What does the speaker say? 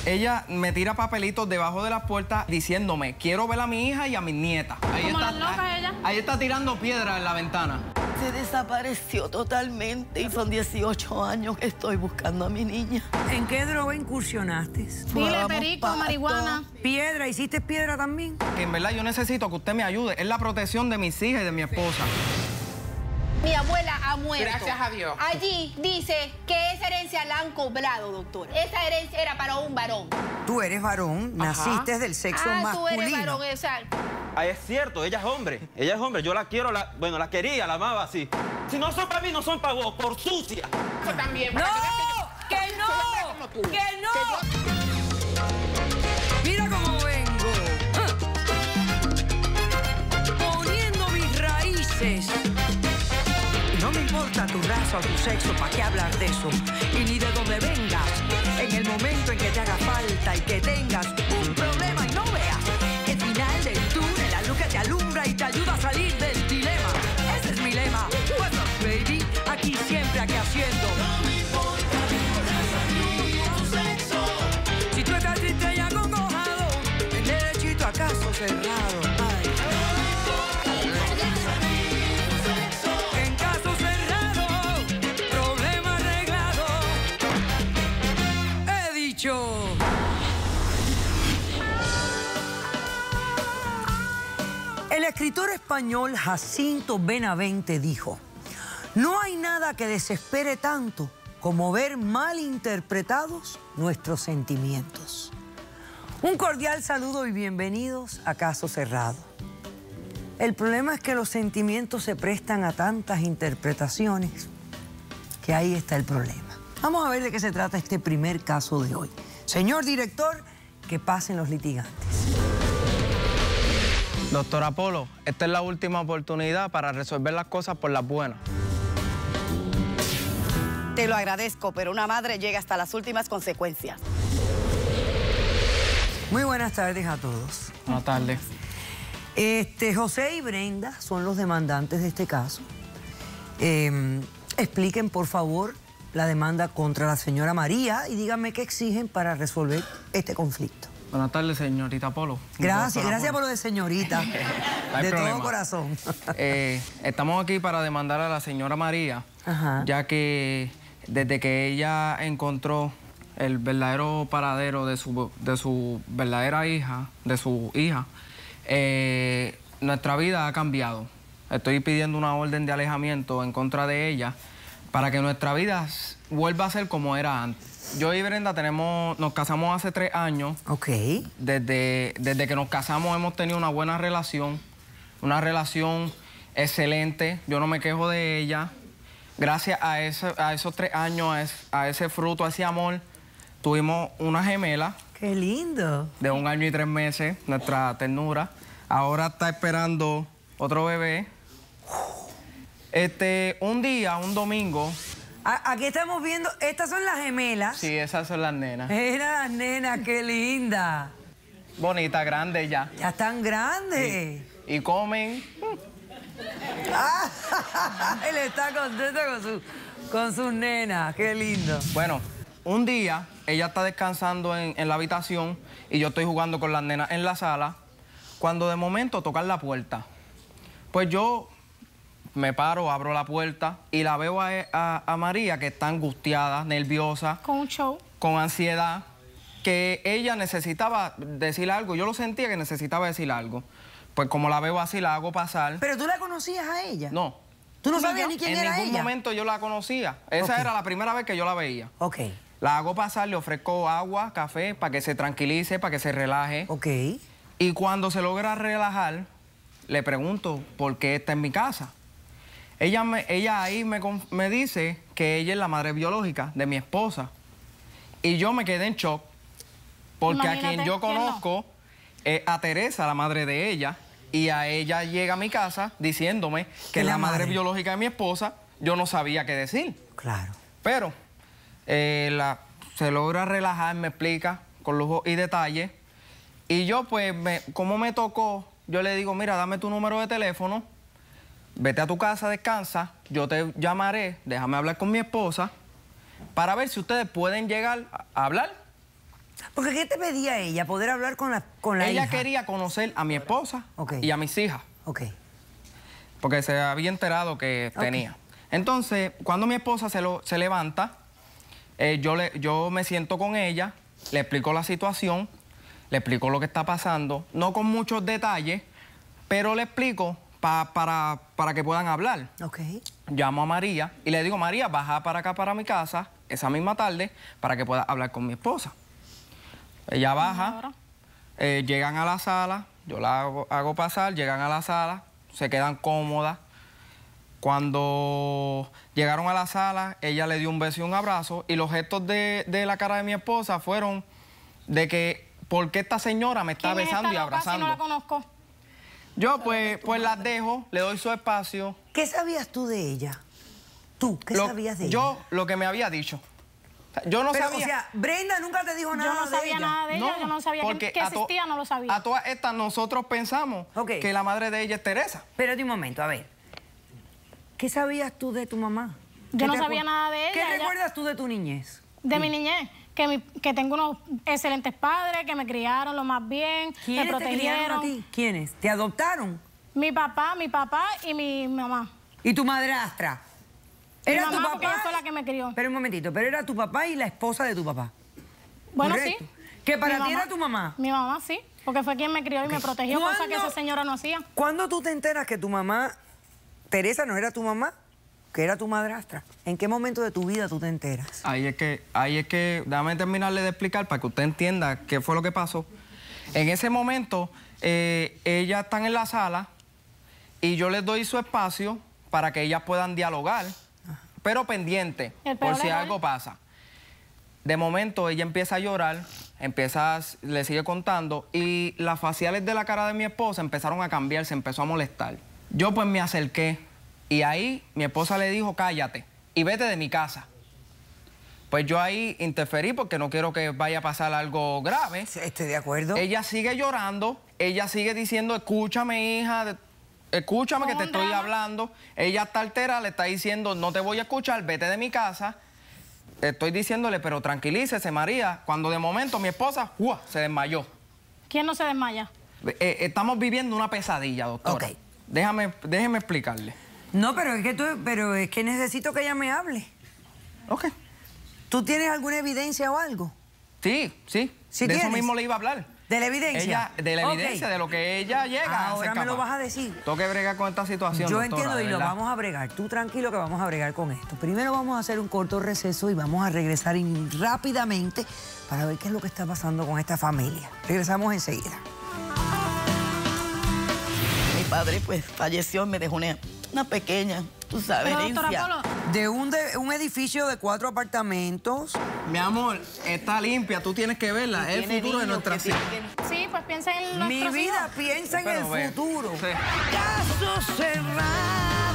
Ella me tira papelitos debajo de las puertas diciéndome, quiero ver a mi hija y a mis nietas. Ahí está tirando piedra en la ventana. Se desapareció totalmente y son 18 años que estoy buscando a mi niña. ¿En qué droga incursionaste? Dile perico, marihuana. ¿Piedra? ¿Hiciste piedra también? Que en verdad yo necesito que usted me ayude. Es la protección de mis hijas y de mi esposa. Mi abuela ha muerto. Gracias a Dios. Allí dice que esa herencia la han cobrado, doctor. Esa herencia era para un varón. Tú eres varón, naciste del sexo masculino. Tú eres varón, exacto. Ay, es cierto, ella es hombre. Ella es hombre. Yo la quiero, bueno, la quería, la amaba así. Si no son para mí, no son para vos, por sucia. Eso también. ¡No! ¡Que no! ¡Que no! Mira cómo vengo. Poniendo mis raíces. No me importa tu raza o tu sexo, ¿para qué hablar de eso? Y ni de dónde vengas. En el momento en que te haga falta y que tengas un problema y no veas el final del túnel, la luz que te alumbra y te ayuda a salir del dilema. Ese es mi lema. What's up, baby? Aquí siempre, aquí haciendo. No me importa tu sexo. Si tú estás triste y acongojado, el derechito a caso cerrado. Ay. En caso cerrado, problema arreglado. He dicho. El escritor español Jacinto Benavente dijo: no hay nada que desespere tanto como ver mal interpretados nuestros sentimientos. Un cordial saludo y bienvenidos a Caso Cerrado. El problema es que los sentimientos se prestan a tantas interpretaciones que ahí está el problema. Vamos a ver de qué se trata este primer caso de hoy. Señor director, que pasen los litigantes. Doctor Apolo, esta es la última oportunidad para resolver las cosas por las buenas. Te lo agradezco, pero una madre llega hasta las últimas consecuencias. Muy buenas tardes a todos. Buenas tardes. José y Brenda son los demandantes de este caso. Expliquen, por favor, la demanda contra la señora María y díganme qué exigen para resolver este conflicto. Buenas tardes, señorita Apolo. Gracias por lo de señorita. No hay de problema. todo corazón. Estamos aquí para demandar a la señora María, ya que desde que ella encontró el verdadero paradero de su verdadera hija, nuestra vida ha cambiado. Estoy pidiendo una orden de alejamiento en contra de ella para que nuestra vida vuelva a ser como era antes. Yo y Brenda nos casamos hace 3 años. Ok. Desde que nos casamos hemos tenido una buena relación, una relación excelente. Yo no me quejo de ella. Gracias a esos 3 años, a ese fruto, a ese amor, tuvimos una gemela. ¡Qué lindo! De 1 año y 3 meses, nuestra ternura. Ahora está esperando otro bebé. Un domingo... Aquí estamos viendo, estas son las gemelas. Sí, esas son las nenas. Mira las nenas, qué linda. Bonita, grande ya. Ya están grandes. Sí. Y comen. Él está contento con sus nenas, qué lindo. Bueno, un día ella está descansando en la habitación y yo estoy jugando con las nenas en la sala, cuando de momento tocan la puerta. Pues yo me paro, abro la puerta y la veo a María, que está angustiada, nerviosa. Con un show. Con ansiedad, que ella necesitaba decir algo. Yo lo sentía que necesitaba decir algo. Pues como la veo así, la hago pasar. ¿Pero tú la conocías a ella? No. ¿Tú no sabías ni quién era ella? En ningún momento yo la conocía. Esa era la primera vez que yo la veía. Ok. La hago pasar, le ofrezco agua, café, para que se tranquilice, para que se relaje. Ok. Y cuando se logra relajar, le pregunto por qué está en mi casa. Ella ahí me dice que ella es la madre biológica de mi esposa. Y yo me quedé en shock, porque imagínate, a quien yo conozco es a Teresa, la madre de ella, y a ella llega a mi casa diciéndome que es la madre biológica de mi esposa. Yo no sabía qué decir. Claro. Pero se logra relajar, me explica con lujo y detalle. Y yo, pues, como me tocó, yo le digo, mira, dame tu número de teléfono, vete a tu casa, descansa, yo te llamaré, déjame hablar con mi esposa, para ver si ustedes pueden llegar a hablar Porque ¿qué te pedía ella? ¿Poder hablar con la hija? Ella quería conocer a mi esposa y a mis hijas. Ok. Porque se había enterado que tenía. Entonces, cuando mi esposa se levanta, yo me siento con ella, le explico la situación, le explico lo que está pasando, no con muchos detalles, pero le explico para que puedan hablar. Ok. Llamo a María y le digo, María, baja para acá, para mi casa, esa misma tarde, para que pueda hablar con mi esposa. Ella baja, llegan a la sala, yo la hago pasar, llegan a la sala, se quedan cómodas. Cuando llegaron a la sala, ella le dio un beso y un abrazo, y los gestos de la cara de mi esposa fueron de que, ¿por qué esta señora me está besando y abrazando? Si no la conozco. Yo pues las dejo, le doy su espacio. ¿Qué sabías tú de ella? ¿Tú qué sabías de ella? Yo lo que me había dicho. Yo no sabía. O sea, Brenda nunca te dijo nada de ella. Yo no sabía nada de ella, yo no sabía que existía, no lo sabía. A todas estas nosotros pensamos que la madre de ella es Teresa. Espérate un momento, a ver. ¿Qué sabías tú de tu mamá? Yo no sabía nada de ella. ¿Qué recuerdas tú de tu niñez? De mi niñez. Que tengo unos excelentes padres, que me criaron lo más bien, me protegieron. ¿Quiénes te criaron a ti? ¿Quiénes? ¿Te adoptaron? Mi papá y mi mamá. ¿Y tu madrastra? ¿Era tu papá? Porque ella fue la que me crió. Pero un momentito, pero era tu papá y la esposa de tu papá. Bueno, ¿correcto? sí. ¿Que para ti era tu mamá? Mi mamá, sí. Porque fue quien me crió y me protegió, cosa que esa señora no hacía. ¿Cuándo tú te enteras que tu mamá, Teresa, no era tu mamá, que era tu madrastra? ¿En qué momento de tu vida tú te enteras? Ahí es que, déjame terminarle de explicar para que usted entienda qué fue lo que pasó. En ese momento, ellas están en la sala y yo les doy su espacio para que ellas puedan dialogar, pero pendiente, por si algo pasa. De momento, ella empieza a llorar, le sigue contando, y las faciales de la cara de mi esposa empezaron a cambiar, se empezó a molestar. Yo pues me acerqué, y ahí mi esposa le dijo, cállate y vete de mi casa. Pues yo ahí interferí porque no quiero que vaya a pasar algo grave. Estoy de acuerdo. Ella sigue llorando, ella sigue diciendo, escúchame, hija, escúchame que te estoy hablando. Ella está altera, le está diciendo, no te voy a escuchar, vete de mi casa. Estoy diciéndole, pero tranquilícese, María. Cuando de momento mi esposa se desmayó. ¿Quién no se desmaya? Estamos viviendo una pesadilla, doctora. Ok. Déjeme explicarle. No, pero es que necesito que ella me hable. Ok. ¿Tú tienes alguna evidencia o algo? Sí. De eso mismo le iba a hablar. ¿De la evidencia? De la evidencia, de lo que ella llega. Ahora me lo vas a decir. Tengo que bregar con esta situación, Yo doctora, entiendo y lo vamos a bregar. Tú tranquilo que vamos a bregar con esto. Primero vamos a hacer un corto receso y vamos a regresar rápidamente para ver qué es lo que está pasando con esta familia. Regresamos enseguida. Mi padre pues falleció, me dejó una pequeña, tú sabes, Pero, doctora herencia. Polo, De un edificio de 4 apartamentos. Mi amor, está limpia, tú tienes que verla. Es el Tiene futuro de niños nuestra que hija. tienen- sí, pues piensa en nuestros Mi vida hijos. piensa en Pero el ve, futuro. sí. Caso cerrado.